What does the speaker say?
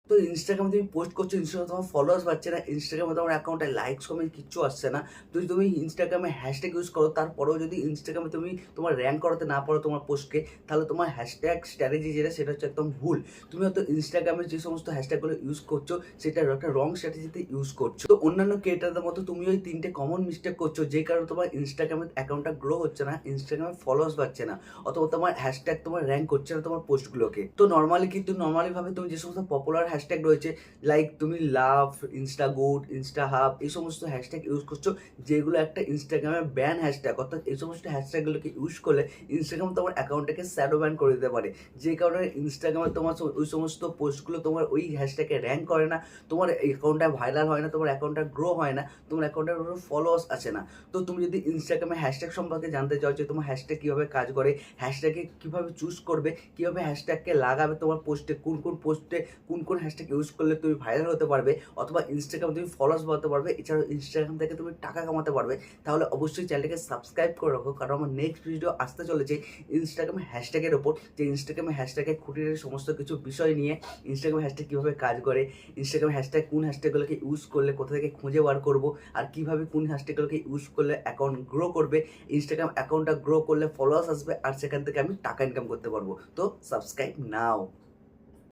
তো ইনস্টাগ্রামে তুমি পোস্ট করছো, ইনস্টাগ্রামে তোমার ফলোয়ার্স বাড়ছে না, ইনস্টাগ্রামে তোমার অ্যাকাউন্টে লাইকস কমেন্ট কিচ্ছু আসছে না। যদি তুমি ইনস্টাগ্রামে হ্যাশট্যাগ ইউজ করো, তারপরেও যদি ইনস্টাগ্রামে তুমি তোমার র্যাঙ্ক করাতে না পারো তোমার পোস্টকে, তাহলে তোমার হ্যাশট্যাগ স্ট্র্যাটেজি যেটা সেটা হচ্ছে একদম ভুল। তুমি হয়তো ইনস্টাগ্রামের যে সমস্ত হ্যাশট্যাগুলো ইউজ করছো সেটা একটা রং স্ট্র্যাটেজিতে ইউজ করছো। তো অন্যান্য ক্রিয়েটারদের মতো তুমি ওই 3টে কমন মিস্টেক করছো, যে কারণে তোমার ইনস্টাগ্রামের অ্যাকাউন্টটা গ্রো হচ্ছে না, ইনস্টাগ্রামে ফলোয়ার্স বাড়ছে না, অথবা তোমার হ্যাশট্যাগ তোমার র্যাঙ্ক করছে না তোমার পোস্টগুলোকে। তো নর্মালি ভাবে তুমি যে সমস্ত পপুলার হ্যাশট্যাগ রয়েছে, লাইক তুমি লাভ, ইনস্টা গুড, ইনস্টা হাব, এই সমস্ত হ্যাশট্যাগ ইউজ করছো, যেগুলো একটা ইনস্টাগ্রামের ব্যান হ্যাশট্যাগ, অর্থাৎ এই সমস্ত হ্যাশট্যাগুলোকে ইউজ করলে ইনস্টাগ্রাম তোমার অ্যাকাউন্টটাকে শ্যাডো ব্যান করে দিতে পারে, যে কারণে ইনস্টাগ্রামে তোমার ওই সমস্ত পোস্টগুলো তোমার ওই হ্যাশট্যাগে র্যাঙ্ক করে না, তোমার অ্যাকাউন্টটা ভাইরাল হয় না, তোমার অ্যাকাউন্টটা গ্রো হয় না, তোমার অ্যাকাউন্টের ফলোয়ার্স আসে না। তো তুমি যদি ইনস্টাগ্রামে হ্যাশট্যাগ সম্পর্কে জানতে চাও যে তোমার হ্যাশট্যাগ কীভাবে কাজ করে, হ্যাশট্যাগে কীভাবে চুজ করবে, কীভাবে হ্যাশট্যাগকে লাগাবে তোমার পোস্টে, কোন হ্যাশট্যাগ ইউজ করলে তুমি ভাইরাল হতে পারবে, অথবা ইনস্টাগ্রামে তুমি ফলোয়ার্স বাড়াতে পারবে, এছাড়াও ইনস্টাগ্রাম থেকে তুমি টাকা কামাতে পারবে, তাহলে অবশ্যই চ্যানেলটাকে সাবস্ক্রাইব করে রাখো, কারণ আমার নেক্সট ভিডিও আসতে চলেছে ইনস্টাগ্রাম হ্যাশট্যাগের ওপর, যে ইনস্টাগ্রামে হ্যাশট্যাগের খুঁটিনাটি সমস্ত কিছু বিষয় নিয়ে, ইনস্টাগ্রাম হ্যাশট্যাগ কীভাবে কাজ করে, ইনস্টাগ্রাম হ্যাশট্যাগ কোন হ্যাশট্যাগুলোকে ইউজ করলে কোথা থেকে খুঁজে বার করবো, আর কীভাবে কোন হ্যাশট্যাগুলোকে ইউজ করলে অ্যাকাউন্ট গ্রো করবে, ইনস্টাগ্রাম অ্যাকাউন্টটা গ্রো করলে ফলোয়ার্স আসবে, আর সেখান থেকে আমি টাকা ইনকাম করতে পারবো। তো সাবস্ক্রাইব নাও।